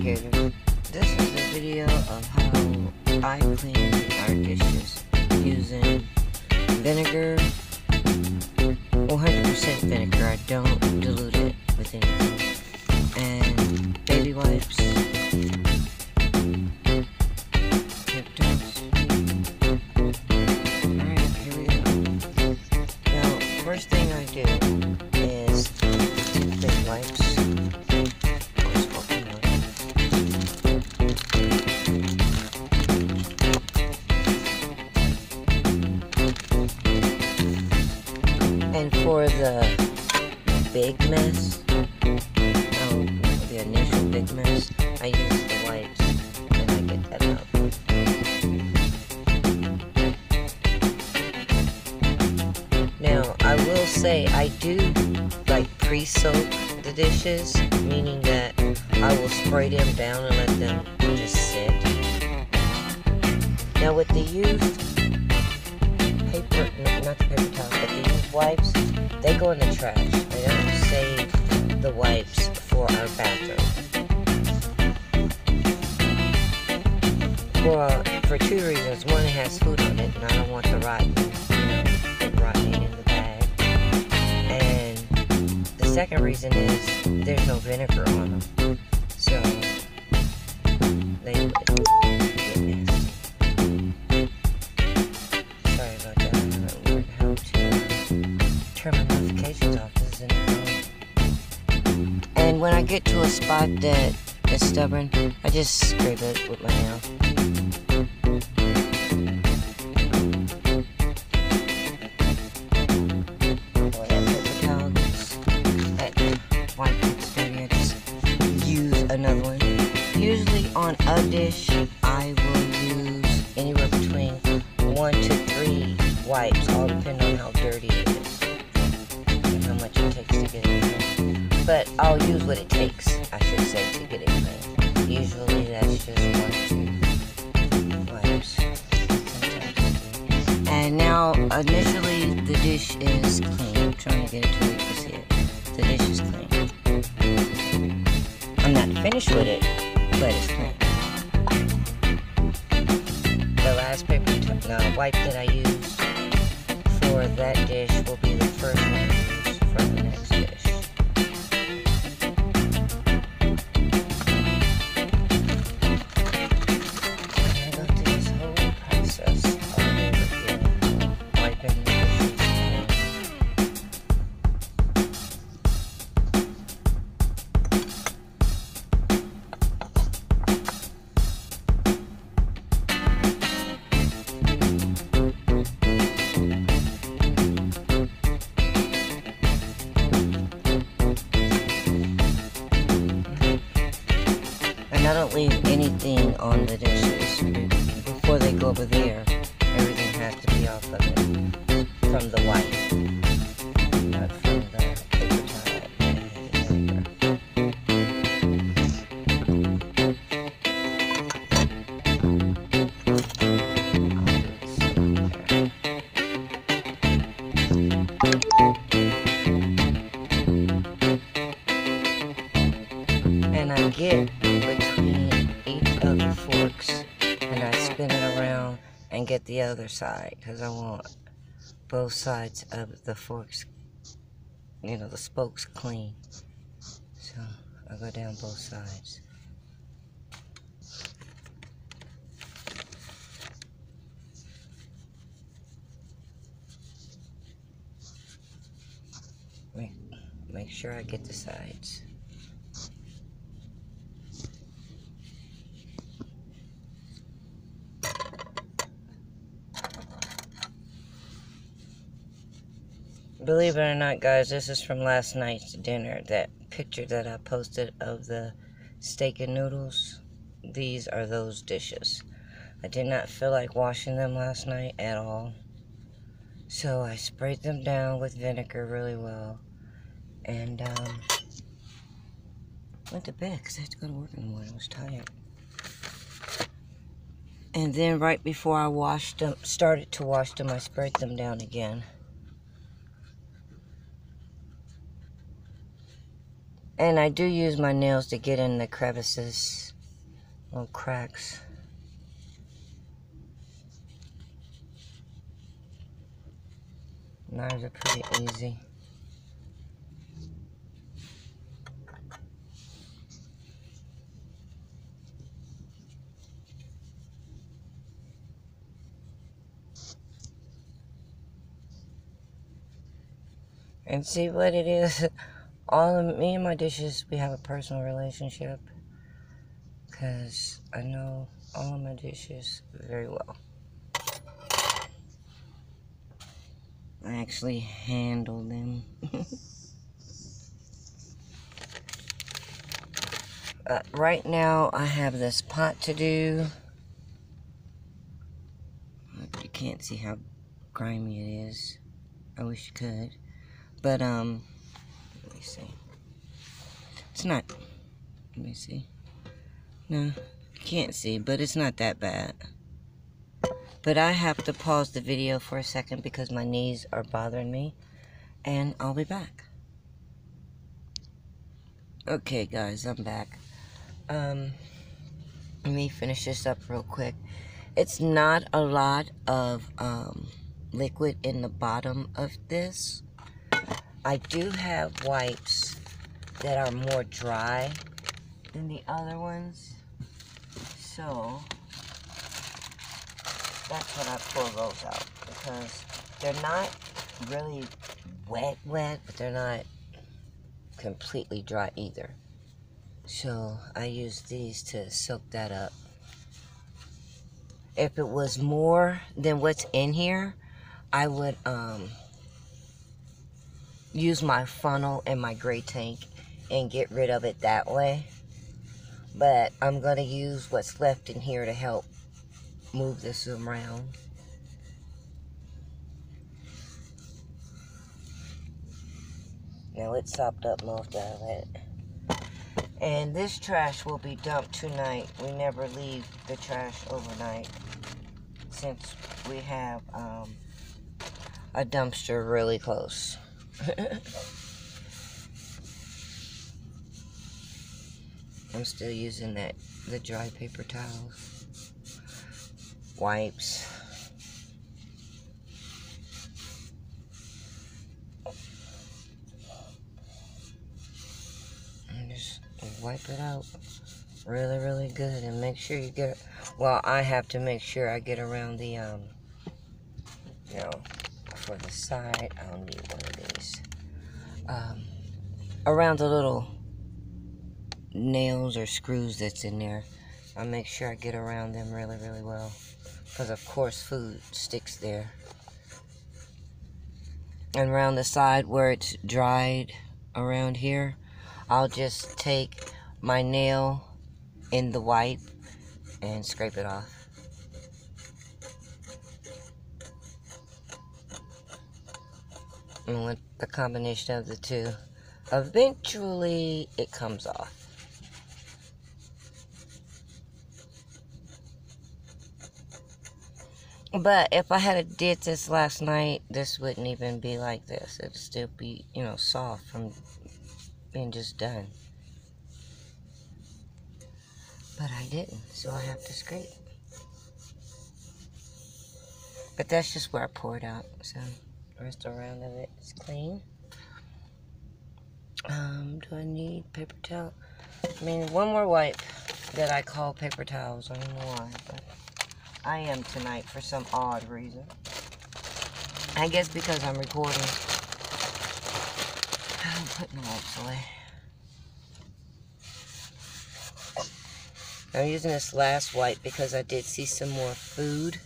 Alligators. This is a video of how I clean our dishes using vinegar, 100% vinegar. I don't dilute it with anything. And baby wipes. Alright, here we go. Now, first thing I do is baby wipes. And for the big mess, the initial big mess, I use the wipes and I get that out. Now, I will say I do like pre-soak the dishes, meaning that I will spray them down and let them just sit. Now with the used paper, not the paper towels, but the used wipes, they go in the trash. I don't save the wipes for our bathroom. For two reasons. One, it has food on it, and I don't want the rotting in the bag. And the second reason is there's no vinegar on them, so they would get nasty. Sorry about that. I haven't learned how to turn my notifications off. This is in the phone. And when I get to a spot that is stubborn, I just scrape it with my nail. Another one. Usually on a dish, I will use anywhere between 1 to 3 wipes, all depending on how dirty it is and how much it takes to get it clean. But I'll use what it takes, I should say, to get it clean. Usually that's just 1 to 2 wipes. And now, initially, the dish is clean. I'm trying to get it to where you can see it. The dish is clean. I'm not finished with it, but it's clean. The last wipe that I used for that dish will be the first one I use for the next dish. I go through this whole process all over again, wiping the dishes. I don't leave anything on the dishes. Before they go over there, everything has to be off of it from the wipe, not from the paper towel and the vinegar. And I get between each of the forks and I spin it around and get the other side because I want both sides of the forks, the spokes clean. So I go down both sides. Make sure I get the sides. Believe it or not, guys, this is from last night's dinner. That picture that I posted of the steak and noodles, these are those dishes. I did not feel like washing them last night at all. So I sprayed them down with vinegar really well. And went to bed because I had to go to work in the morning. I was tired. And then right before I started to wash them, I sprayed them down again. And I do use my nails to get in the crevices little cracks. Knives are pretty easy. And see what it is? All of me and my dishes, we have a personal relationship. Because I know all of my dishes very well. I actually handle them. Right now, I have this pot to do. You can't see how grimy it is. I wish you could. But, let me see. It's not, let me see. No, you can't see, but it's not that bad. But I have to pause the video for a second because my knees are bothering me. And I'll be back. Okay, guys, I'm back. Let me finish this up real quick. It's not a lot of liquid in the bottom of this. I do have wipes that are more dry than the other ones. So, that's when I pull those out. Because they're not really wet, but they're not completely dry either. So, I use these to soak that up. If it was more than what's in here, I would use my funnel and my gray tank and get rid of it that way. But I'm going to use what's left in here to help move this around. Now it's sopped up most of it. And this trash will be dumped tonight. We never leave the trash overnight since we have a dumpster really close. I'm still using the dry paper towels, wipes. And just wipe it out really, really good and make sure you get, well, I have to make sure I get around the, you know, for the side, I'll need one of these, around the little nails or screws that's in there. I make sure I get around them really, really well, because of course food sticks there. And around the side where it's dried around here, I'll just take my nail in the wipe and scrape it off. And with the combination of the two, eventually it comes off. But if I had did this last night, this wouldn't even be like this. It'd still be, you know, soft from being just done. But I didn't, so I have to scrape. But that's just where I poured out, so the rest around of it is clean. Do I need paper towel? I mean, one more wipe that I call paper towels. I don't know why, but I am tonight for some odd reason. I guess because I'm recording. I'm putting the wipes away. I'm using this last wipe because I did see some more food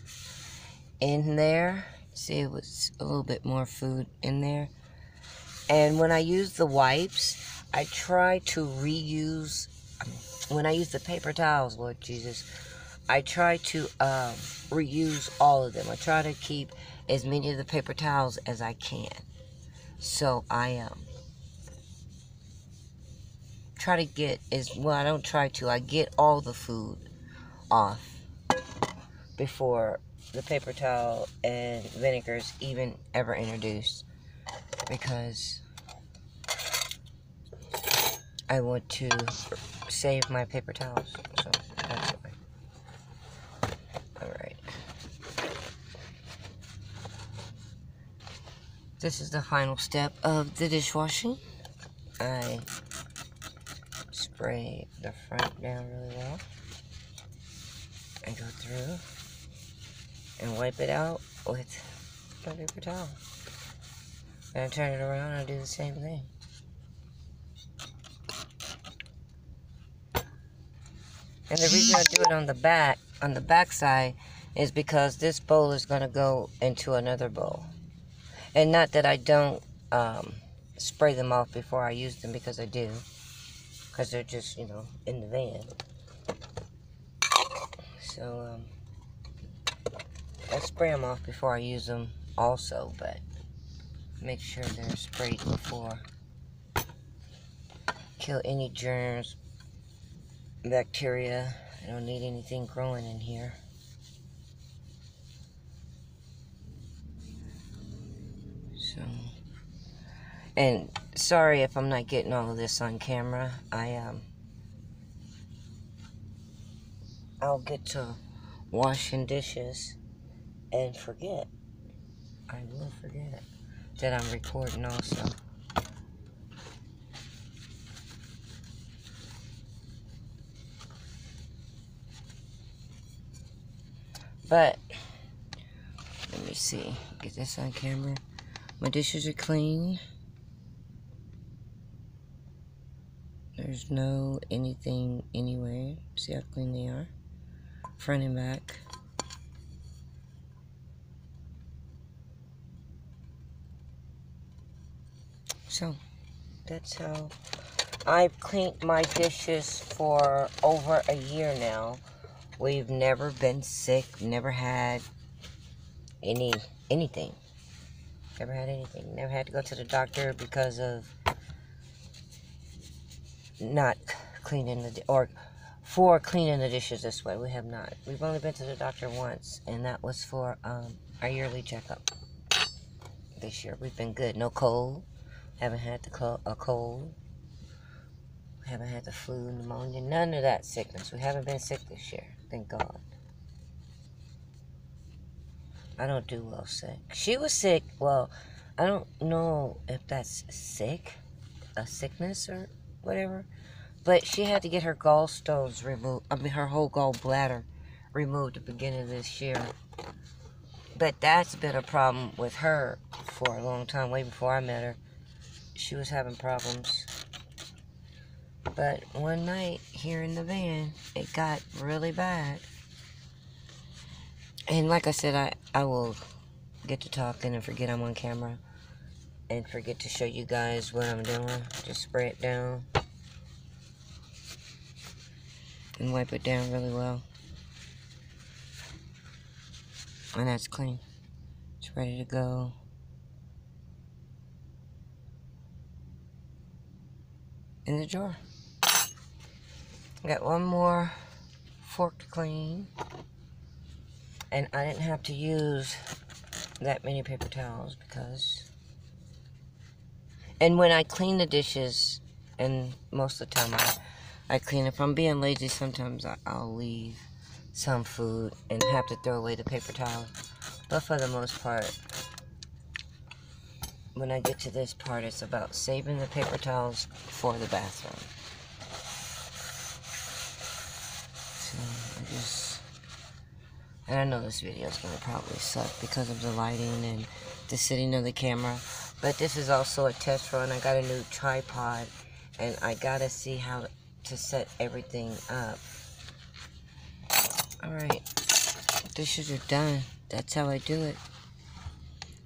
in there. See, it was a little bit more food in there. And when I use the wipes, I try to reuse, when I use the paper towels, Lord Jesus, I try to reuse all of them. I try to keep as many of the paper towels as I can. So I try to get, I don't try to, I get all the food off before the paper towel and vinegar is even ever introduced, because I want to save my paper towels. So that's it. This is the final step of the dishwashing. I spray the front down really well and go through and wipe it out with my paper towel. And I turn it around and I do the same thing. And the reason I do it on the back side, is because this bowl is going to go into another bowl. And not that I don't spray them off before I use them, because I do. Because they're just, you know, in the van. So, I spray them off before I use them also, but make sure they're sprayed before. Kill any germs, bacteria. I don't need anything growing in here. So, and sorry if I'm not getting all of this on camera. I'll get to washing dishes and forget. I will forget that I'm recording also. But let me see. Get this on camera. My dishes are clean. There's no anything anywhere. See how clean they are? Front and back. So, that's how I've cleaned my dishes for over a year now. We've never been sick, never had anything. Never had anything. Never had to go to the doctor because of not cleaning for cleaning the dishes this way. We have not. We've only been to the doctor once, and that was for our yearly checkup. This year we've been good. No cold. Haven't had a cold. Haven't had the flu, pneumonia, none of that sickness. We haven't been sick this year. Thank God. I don't do well sick. She was sick. Well, I don't know if that's sick, a sickness or whatever, but she had to get her gallstones removed. I mean, her whole gallbladder removed at the beginning of this year. But that's been a problem with her for a long time, way before I met her. She was having problems. But one night here in the van, it got really bad. And like I said, I will get to talking and forget I'm on camera. And forget to show you guys what I'm doing. Just spray it down. And wipe it down really well. And that's clean. It's ready to go. In the drawer. Got one more fork to clean. And I didn't have to use that many paper towels because... And when I clean the dishes, and most of the time I clean, if I'm being lazy, sometimes I'll leave some food and have to throw away the paper towel. But for the most part, when I get to this part, it's about saving the paper towels for the bathroom. So and I know this video is going to probably suck because of the lighting and the sitting of the camera. But this is also a test run. I got a new tripod, and I got to see how to set everything up. Alright, dishes are done. That's how I do it.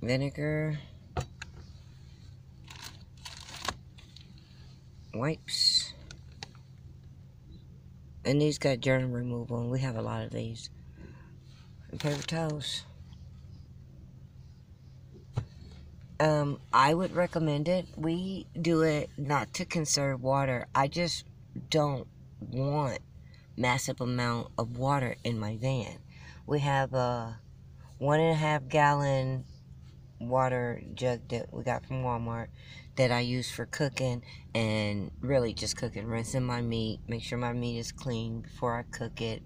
Vinegar. Wipes. And these got germ removal, and we have a lot of these. And paper towels. I would recommend it. We do it not to conserve water. I just don't want massive amount of water in my van. We have a 1.5 gallon water jug that we got from Walmart that I use for cooking, and really just cooking, rinsing my meat, make sure my meat is clean before I cook it,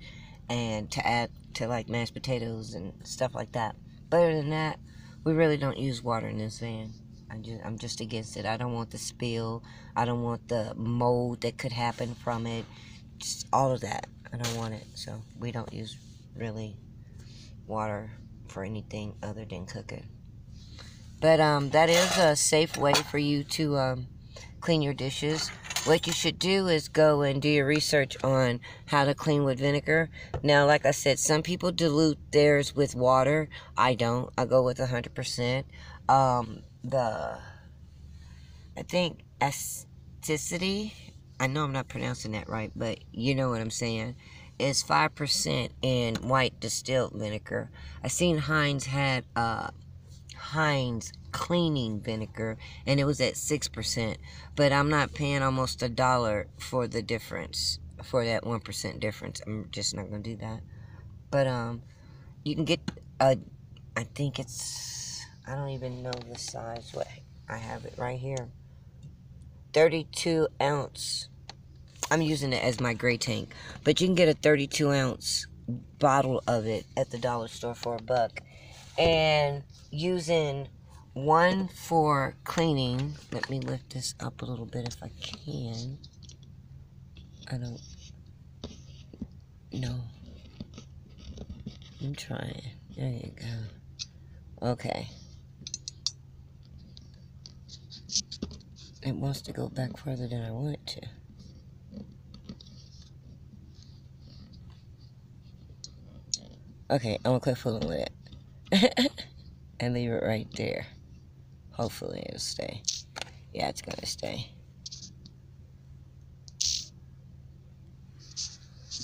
and to add to like mashed potatoes and stuff like that. But other than that, We really don't use water in this van. I'm just against it. I don't want the spill. I don't want the mold that could happen from it. Just all of that. I don't want it. So we don't use really water for anything other than cooking. But that is a safe way for you to clean your dishes. What you should do is go and do your research on how to clean with vinegar. Now, like I said, some people dilute theirs with water. I don't. I go with 100%. I think acidity, I know I'm not pronouncing that right, but you know what I'm saying, is 5% in white distilled vinegar. I seen Heinz had Heinz cleaning vinegar, and it was at 6%, but I'm not paying almost $1 for the difference, for that 1% difference. I'm just not gonna do that. But you can get I think it's, I don't even know the size. What, I have it right here, 32 ounce. I'm using it as my gray tank, but you can get a 32 ounce bottle of it at the dollar store for $1. And using one for cleaning, let me lift this up a little bit if I can. I don't know. I'm trying. There you go. Okay. It wants to go back further than I want it to. Okay, I'm gonna quit fooling with it. And leave it right there. Hopefully it'll stay. Yeah, it's gonna stay.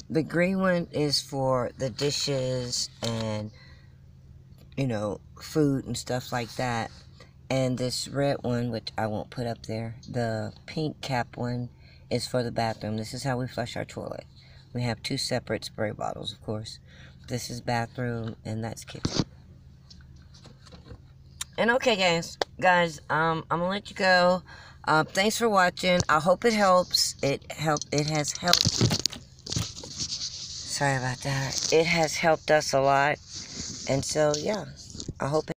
The green one is for the dishes and, you know, food and stuff like that. And this red one, which I won't put up there, the pink cap one, is for the bathroom. This is how we flush our toilet. We have 2 separate spray bottles, of course. This is bathroom, and that's kitchen. And okay, guys, I'm gonna let you go. Thanks for watching. I hope it helps. It has helped. Sorry about that. It has helped us a lot. And so, yeah, I hope